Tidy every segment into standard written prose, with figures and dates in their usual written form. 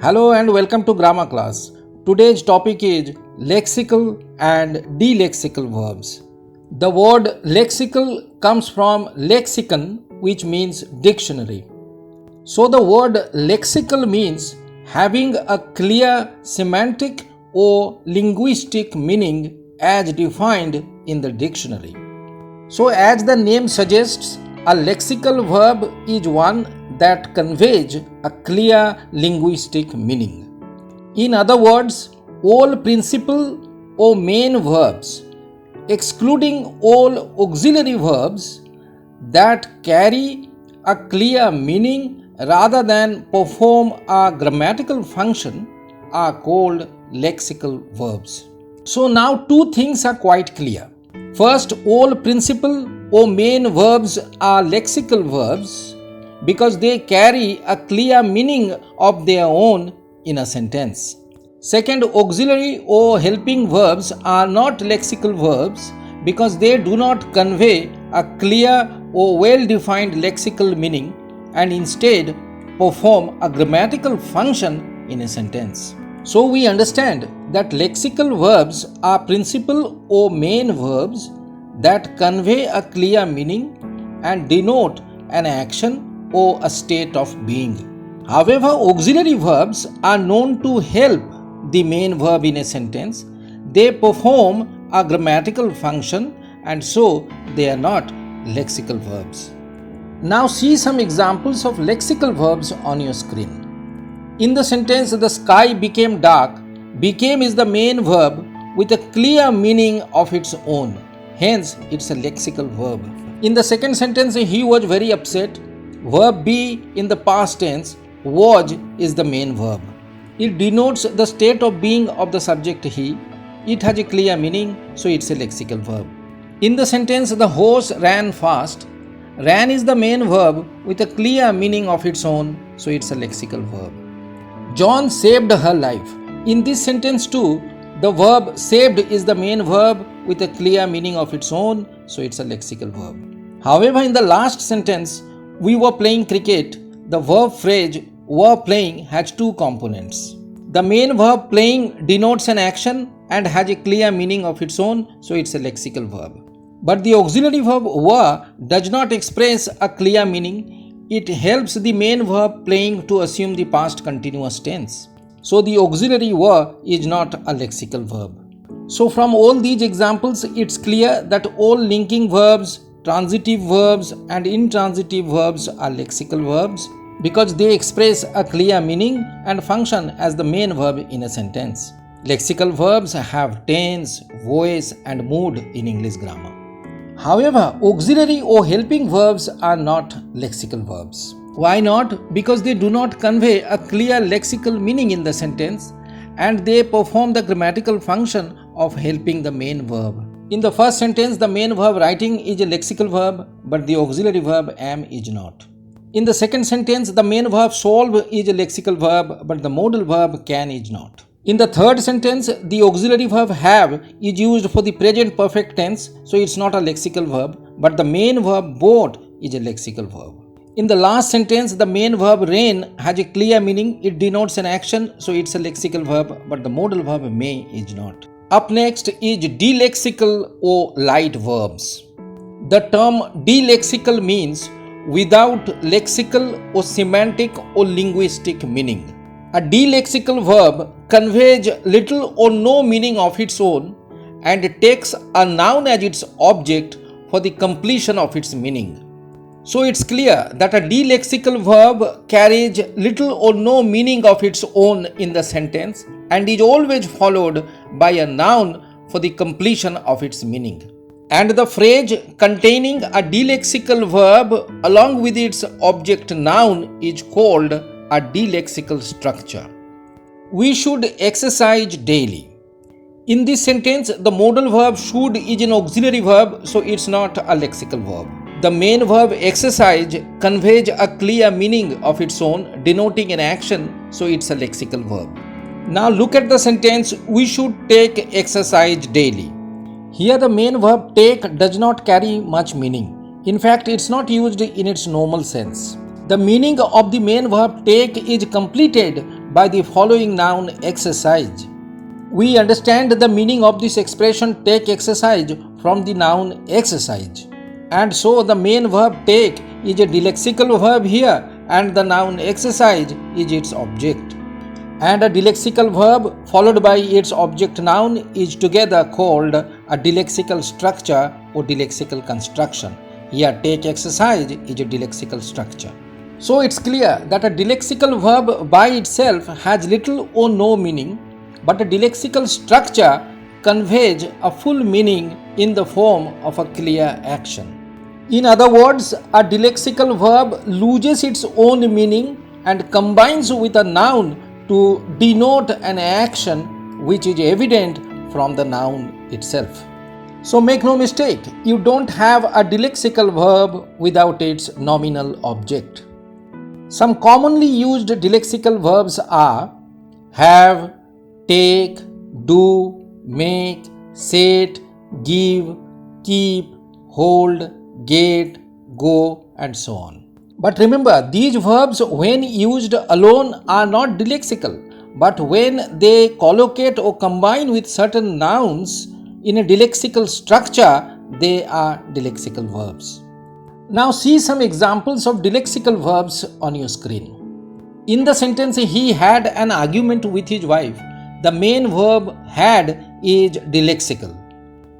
Hello and welcome to grammar class. Today's topic is lexical and delexical verbs. The word lexical comes from lexicon, which means dictionary. So the word lexical means having a clear semantic or linguistic meaning as defined in the dictionary. So as the name suggests, a lexical verb is one that conveys a clear linguistic meaning. In other words, all principal or main verbs, excluding all auxiliary verbs that carry a clear meaning rather than perform a grammatical function, are called lexical verbs. So now two things are quite clear. First, all principal or main verbs are lexical verbs because they carry a clear meaning of their own in a sentence. Second, auxiliary or helping verbs are not lexical verbs because they do not convey a clear or well-defined lexical meaning and instead perform a grammatical function in a sentence. So we understand that lexical verbs are principal or main verbs that convey a clear meaning and denote an action or a state of being. However, auxiliary verbs are known to help the main verb in a sentence. They perform a grammatical function and so they are not lexical verbs. Now see some examples of lexical verbs on your screen. In the sentence, the sky became dark, became is the main verb with a clear meaning of its own. Hence, it's a lexical verb. In the second sentence, he was very upset. Verb be in the past tense, was is the main verb. It denotes the state of being of the subject he. It has a clear meaning, so it's a lexical verb. In the sentence, the horse ran fast. Ran is the main verb with a clear meaning of its own, so it's a lexical verb. John saved her life. In this sentence too, the verb saved is the main verb with a clear meaning of its own, so it's a lexical verb. However, in the last sentence, we were playing cricket. The verb phrase were playing has two components. The main verb playing denotes an action and has a clear meaning of its own, so it's a lexical verb. But the auxiliary verb were does not express a clear meaning. It helps the main verb playing to assume the past continuous tense. So the auxiliary were is not a lexical verb. So from all these examples, it's clear that all linking verbs, transitive verbs and intransitive verbs are lexical verbs because they express a clear meaning and function as the main verb in a sentence. Lexical verbs have tense, voice and mood in English grammar. However, auxiliary or helping verbs are not lexical verbs. Why not? Because they do not convey a clear lexical meaning in the sentence and they perform the grammatical function of helping the main verb. In the first sentence, the main verb writing is a lexical verb, but the auxiliary verb am is not. In the second sentence, the main verb solve is a lexical verb, but the modal verb can is not. In the third sentence, the auxiliary verb have is used for the present perfect tense, so it's not a lexical verb, but the main verb bought is a lexical verb. In the last sentence, the main verb rain has a clear meaning. It denotes an action, so it's a lexical verb, but the modal verb may is not. Up next is delexical or light verbs. The term delexical means without lexical or semantic or linguistic meaning. A delexical verb conveys little or no meaning of its own and takes a noun as its object for the completion of its meaning. So it's clear that a delexical verb carries little or no meaning of its own in the sentence and is always followed by a noun for the completion of its meaning. And the phrase containing a delexical verb along with its object noun is called a delexical structure. We should exercise daily. In this sentence, the modal verb should is an auxiliary verb, so it's not a lexical verb. The main verb exercise conveys a clear meaning of its own, denoting an action, so it's a lexical verb. Now look at the sentence, we should take exercise daily. Here the main verb take does not carry much meaning. In fact, it's not used in its normal sense. The meaning of the main verb take is completed by the following noun exercise. We understand the meaning of this expression take exercise from the noun exercise. And so the main verb take is a delexical verb here and the noun exercise is its object. And a delexical verb followed by its object noun is together called a delexical structure or delexical construction. Here take exercise is a delexical structure. So it's clear that a delexical verb by itself has little or no meaning, but a delexical structure conveys a full meaning in the form of a clear action. In other words, a delexical verb loses its own meaning and combines with a noun to denote an action which is evident from the noun itself. So make no mistake, you don't have a delexical verb without its nominal object. Some commonly used delexical verbs are have, take, do, make, set, give, keep, hold, get, go, and so on. But remember, these verbs when used alone are not delexical, but when they collocate or combine with certain nouns in a delexical structure, they are delexical verbs. Now see some examples of delexical verbs on your screen. In the sentence, he had an argument with his wife, the main verb had is delexical.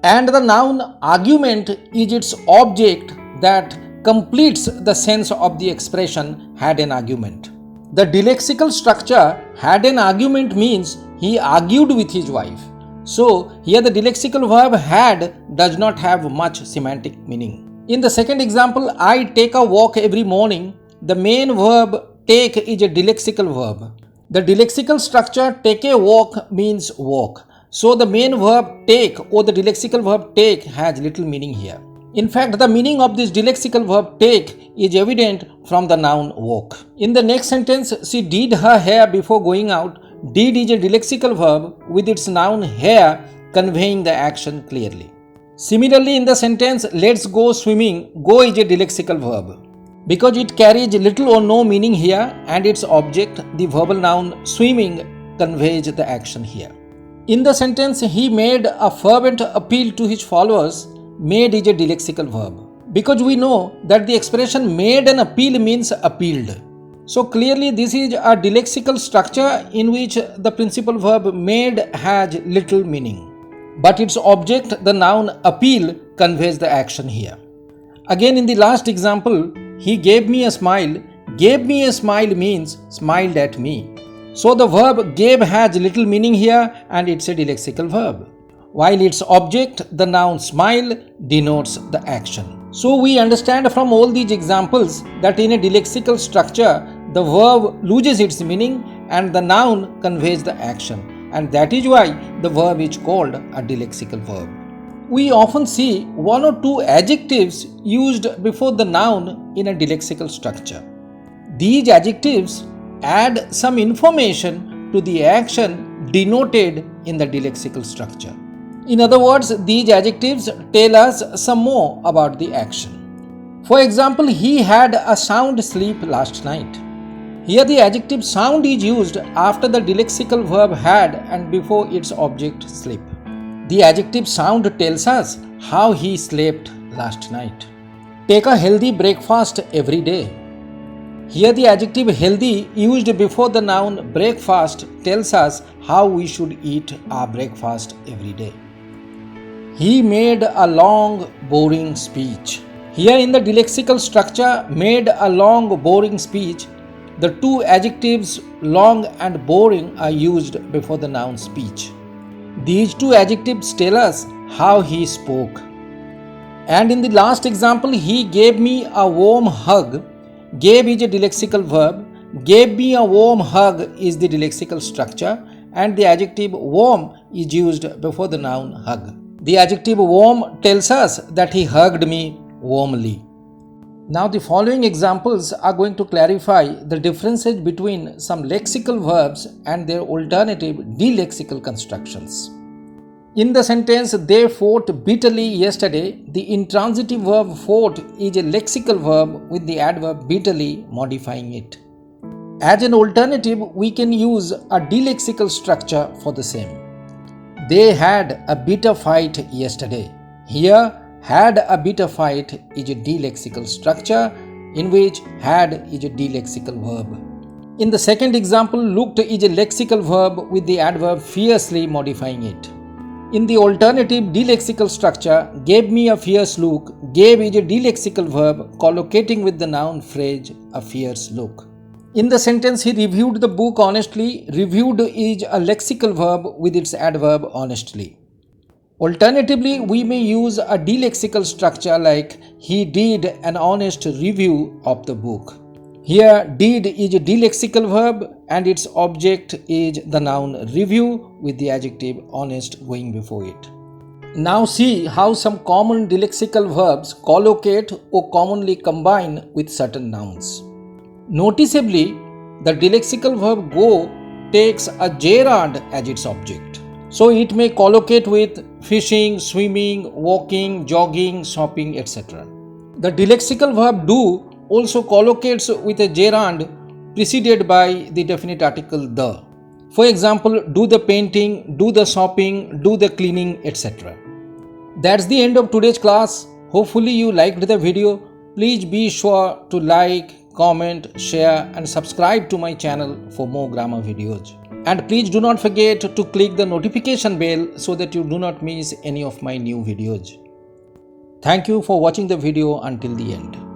And the noun argument is its object that completes the sense of the expression had an argument. The delexical structure had an argument means he argued with his wife. So here the delexical verb had does not have much semantic meaning. In the second example, I take a walk every morning, the main verb take is a delexical verb. The delexical structure take a walk means walk. So the main verb take or the delexical verb take has little meaning here. In fact, the meaning of this delexical verb take is evident from the noun walk. In the next sentence, she did her hair before going out. Did is a delexical verb with its noun hair conveying the action clearly. Similarly, in the sentence, let's go swimming, go is a delexical verb. Because it carries little or no meaning here and its object, the verbal noun swimming, conveys the action here. In the sentence, he made a fervent appeal to his followers. Made is a delexical verb. Because we know that the expression made an appeal means appealed. So clearly this is a delexical structure in which the principal verb made has little meaning. But its object, the noun appeal, conveys the action here. Again in the last example, he gave me a smile. Gave me a smile means smiled at me. So the verb gave has little meaning here and it's a delexical verb. While its object, the noun smile, denotes the action. So we understand from all these examples that in a delexical structure, the verb loses its meaning and the noun conveys the action. And that is why the verb is called a delexical verb. We often see one or two adjectives used before the noun in a delexical structure. These adjectives add some information to the action denoted in the delexical structure. In other words, these adjectives tell us some more about the action. For example, he had a sound sleep last night. Here the adjective sound is used after the delexical verb had and before its object sleep. The adjective sound tells us how he slept last night. Take a healthy breakfast every day. Here the adjective healthy used before the noun breakfast tells us how we should eat our breakfast every day. He made a long, boring speech. Here in the delexical structure, made a long, boring speech, the two adjectives long and boring are used before the noun speech. These two adjectives tell us how he spoke. And in the last example, he gave me a warm hug. Gave is a delexical verb. Gave me a warm hug is the delexical structure and the adjective warm is used before the noun hug. The adjective warm tells us that he hugged me warmly. Now the following examples are going to clarify the differences between some lexical verbs and their alternative delexical constructions. In the sentence, they fought bitterly yesterday, the intransitive verb fought is a lexical verb with the adverb bitterly modifying it. As an alternative, we can use a delexical structure for the same. They had a bitter fight yesterday. Here, had a bitter fight is a delexical structure in which had is a delexical verb. In the second example, looked is a lexical verb with the adverb fiercely modifying it. In the alternative delexical structure, gave me a fierce look, gave is a delexical verb collocating with the noun phrase a fierce look. In the sentence, he reviewed the book honestly, reviewed is a lexical verb with its adverb honestly. Alternatively, we may use a delexical structure like he did an honest review of the book. Here, did is a delexical verb and its object is the noun review with the adjective honest going before it. Now see how some common delexical verbs collocate or commonly combine with certain nouns. Noticeably, the delexical verb go takes a gerund as its object. So it may collocate with fishing, swimming, walking, jogging, shopping, etc. The delexical verb do also collocates with a gerund preceded by the definite article the. For example, do the painting, do the shopping, do the cleaning, etc. That's the end of today's class. Hopefully you liked the video. Please be sure to like, comment, share and subscribe to my channel for more grammar videos. And please do not forget to click the notification bell so that you do not miss any of my new videos. Thank you for watching the video until the end.